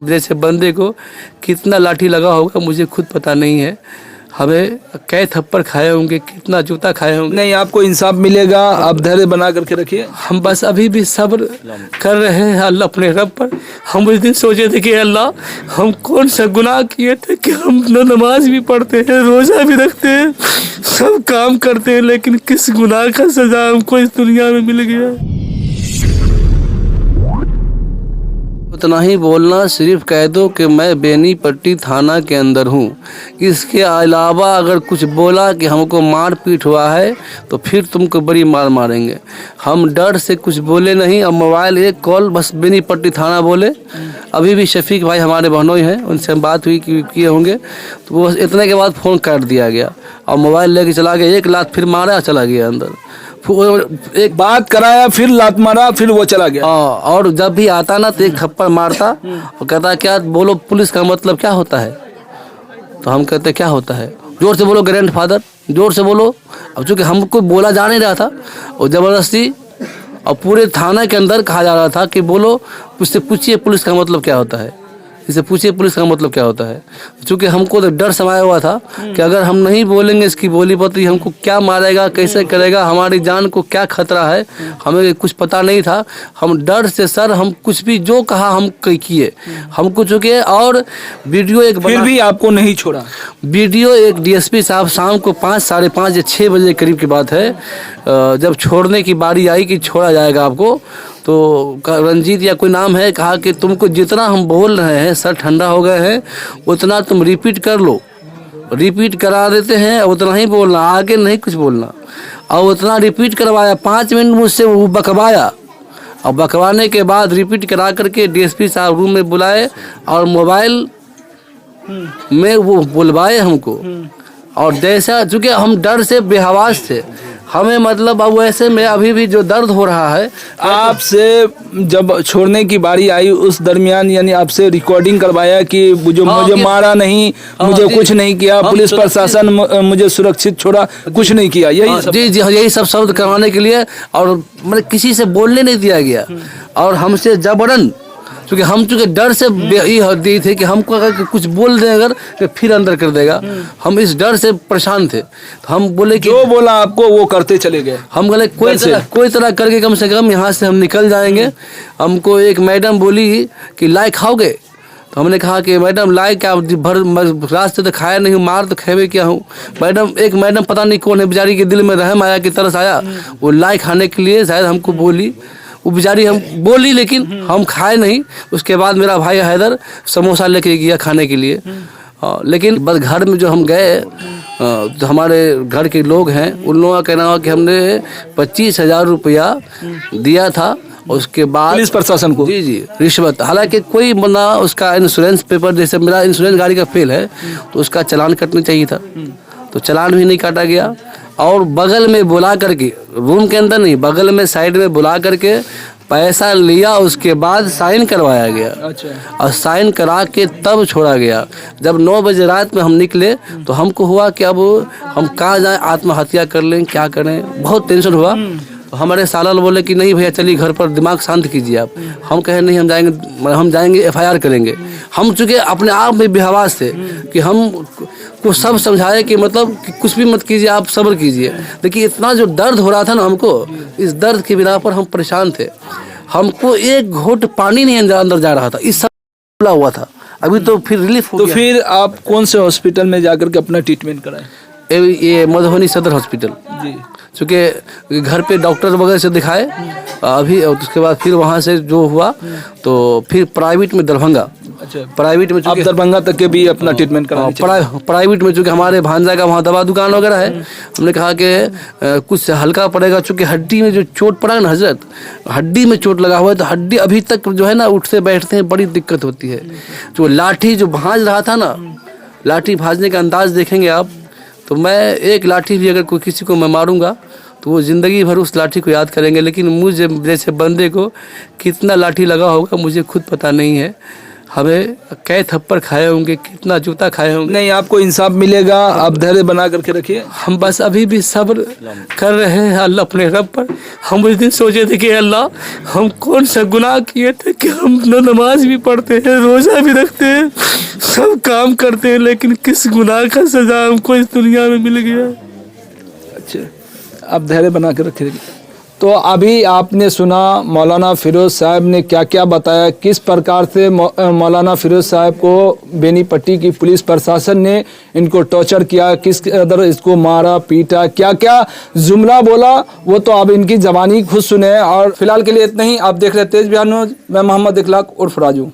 जैसे बंदे को कितना लाठी लगा होगा मुझे खुद पता नहीं है। हमें कई थप्पड़ खाए होंगे, कितना जूता खाए होंगे। नहीं, आपको इंसाफ मिलेगा, आप धैर्य बना करके रखिए। हम बस अभी भी सब्र कर रहे हैं अल्लाह अपने रब पर। हम उस दिन सोचे थे कि अल्लाह हम कौन सा गुनाह किए थे कि हम न नमाज भी पढ़ते हैं, रोज़ा भी रखते हैं, सब काम करते हैं, लेकिन किस गुनाह का सज़ा हमको इस दुनिया में मिल गया। उतना ही बोलना, सिर्फ कह दो कि मैं बेनीपट्टी थाना के अंदर हूँ। इसके अलावा अगर कुछ बोला कि हमको मार पीट हुआ है तो फिर तुमको बड़ी मार मारेंगे। हम डर से कुछ बोले नहीं। अब मोबाइल एक कॉल बस बेनीपट्टी थाना बोले। अभी भी शफीक भाई हमारे बहनोई हैं, उनसे हम बात हुई किए होंगे, तो वो इतने के बाद फ़ोन काट दिया गया और मोबाइल लेके चला गया। एक लात फिर मारा, चला गया अंदर। एक बात कराया, फिर लात मारा, फिर वो चला गया। और जब भी आता ना तो एक थप्पड़ मारता और कहता क्या बोलो पुलिस का मतलब क्या होता है। तो हम कहते क्या होता है, जोर से बोलो ग्रैंड फादर, जोर से बोलो। अब चूँकि हमको बोला जा नहीं रहा था और ज़बरदस्ती और पूरे थाना के अंदर कहा जा रहा था कि बोलो, उससे पूछिए पुलिस का मतलब क्या होता है, इससे पूछिए पुलिस का मतलब क्या होता है। क्योंकि हमको तो डर समाया हुआ था कि अगर हम नहीं बोलेंगे इसकी बोली पत्री हमको क्या मारेगा, कैसे करेगा, हमारी जान को क्या खतरा है, हमें कुछ पता नहीं था। हम डर से सर हम कुछ भी जो कहा हम किए, हमको चुके। और वीडियो एक फिर भी आपको नहीं छोड़ा। वीडियो एक डीएसपी साहब शाम को 5, साढ़े 5 या 6 बजे करीब की बात है, जब छोड़ने की बारी आई कि छोड़ा जाएगा आपको, तो रंजीत या कोई नाम है, कहा कि तुमको जितना हम बोल रहे हैं सर ठंडा हो गए हैं, उतना तुम रिपीट कर लो। रिपीट करा देते हैं, उतना ही बोलना, आगे नहीं कुछ बोलना। और उतना रिपीट करवाया, 5 मिनट मुझसे वो बकवाया और बकवाने के बाद रिपीट करा करके डीएसपी साहब रूम में बुलाए और मोबाइल में वो बुलवाए हमको। और जैसा चूँकि हम डर से बेहवास थे, हमें मतलब अब वैसे में अभी भी जो दर्द हो रहा है। आपसे जब छोड़ने की बारी आई उस दरमियान यानी आपसे रिकॉर्डिंग करवाया कि जो मुझे मारा नहीं, मुझे कुछ नहीं किया, पुलिस प्रशासन मुझे सुरक्षित छोड़ा, कुछ नहीं किया, यही सब? जी जी हाँ, यही सब शब्द करवाने के लिए। और मतलब किसी से बोलने नहीं दिया गया और हमसे जबरन, क्योंकि हम चूँकि डर से दी थे कि हमको अगर कुछ बोल दें अगर तो फिर अंदर कर देगा, हम इस डर से परेशान थे। तो हम बोले कि जो बोला आपको वो करते चले गए। हम बोले कोई तरह करके कम से कम यहाँ से हम निकल जाएंगे। हमको एक मैडम बोली कि लाई खाओगे, तो हमने कहा कि मैडम लाई क्या, भर रास्ते तो खाया नहीं हूँ, मार तो खेवे क्या हूँ। मैडम एक मैडम पता नहीं कौन है, बेचारी के दिल में रहम आया कि तरस आया, वो लाई खाने के लिए शायद हमको बोली। वो बेचारी हम बोली लेकिन हम खाए नहीं। उसके बाद मेरा भाई हैदर समोसा लेके गया खाने के लिए। लेकिन बस घर में जो हम गए, तो हमारे घर के लोग हैं, उन लोगों का कहना हुआ कि हमने 25,000 रुपया दिया था। उसके बाद पुलिस प्रशासन को जी जी रिश्वत, हालांकि कोई बंदा उसका इंश्योरेंस पेपर, जैसे मेरा इंश्योरेंस गाड़ी का फेल है तो उसका चालान कटना चाहिए था, तो चालान भी नहीं काटा गया। और बगल में बुला करके, रूम के अंदर नहीं, बगल में साइड में बुला करके पैसा लिया, उसके बाद साइन करवाया गया। अच्छा। और साइन करा के तब छोड़ा गया। जब 9 बजे रात में हम निकले तो हमको हुआ कि अब हम कहाँ जाएं, आत्महत्या कर लें, क्या करें, बहुत टेंशन हुआ। तो हमारे सालाल बोले कि नहीं भैया चलिए घर पर दिमाग शांत कीजिए आप। हम कहे नहीं हम जाएंगे FIR करेंगे। हम चूँकि अपने आप में बेहवास थे कि हम को सब समझाए कि मतलब कि कुछ भी मत कीजिए, आप सब्र कीजिए। लेकिन इतना जो दर्द हो रहा था ना हमको, इस दर्द के बिना पर हम परेशान थे। हमको एक घोट पानी नहीं अंदर जा रहा था, इस सब खुला हुआ था। अभी तो फिर रिलीफ हो गया। तो फिर आप कौन से हॉस्पिटल में जाकर के अपना ट्रीटमेंट कराएं? ये मधुबनी सदर हॉस्पिटल जी। चूँकि घर पे डॉक्टर वगैरह से दिखाए अभी, और उसके बाद फिर वहाँ से जो हुआ तो फिर प्राइवेट में दरभंगा। अच्छा, प्राइवेट में आप दरभंगा तक के भी अपना ट्रीटमेंट कराएं? प्राइवेट में चूँकि हमारे भांजा का वहाँ दवा दुकान वगैरह है, हमने कहा कि कुछ हल्का पड़ेगा। चूँकि हड्डी में जो चोट पड़ा है ना हजरत, हड्डी में चोट लगा हुआ है, तो हड्डी अभी तक जो है ना उठते बैठते हैं बड़ी दिक्कत होती है। जो लाठी जो भांज रहा था ना, लाठी भाजने का अंदाज देखेंगे आप, तो मैं एक लाठी भी अगर कोई किसी को मैं मारूंगा तो वो ज़िंदगी भर उस लाठी को याद करेंगे। लेकिन मुझे जैसे बंदे को कितना लाठी लगा होगा मुझे खुद पता नहीं है। हमें कै थप्पड़ खाए होंगे, कितना जूता खाए होंगे। नहीं, आपको इंसाफ मिलेगा, आप धैर्य बना करके रखिए। हम बस अभी भी सब्र कर रहे हैं अल्लाह अपने रब पर। हम उस दिन सोचे थे कि अल्लाह हम कौन सा गुनाह किए थे कि हम न नमाज भी पढ़ते हैं, रोज़ा भी रखते हैं, सब काम करते हैं, लेकिन किस गुनाह का सज़ा हमको इस दुनिया में मिल गया। अच्छा, आप धैर्य बना के रखिए। तो अभी आपने सुना मौलाना फिरोज़ साहब ने क्या क्या बताया, किस प्रकार से मौलाना फिरोज़ साहब को बेनीपट्टी की पुलिस प्रशासन ने इनको टॉर्चर किया, किस कदर इसको मारा पीटा, क्या क्या जुमला बोला, वो तो आप इनकी ज़बानी खुद सुने। और फिलहाल के लिए इतना ही। आप देख रहे तेज बयान न्यूज़। मैं मोहम्मद इखलाक उर्फ राजू।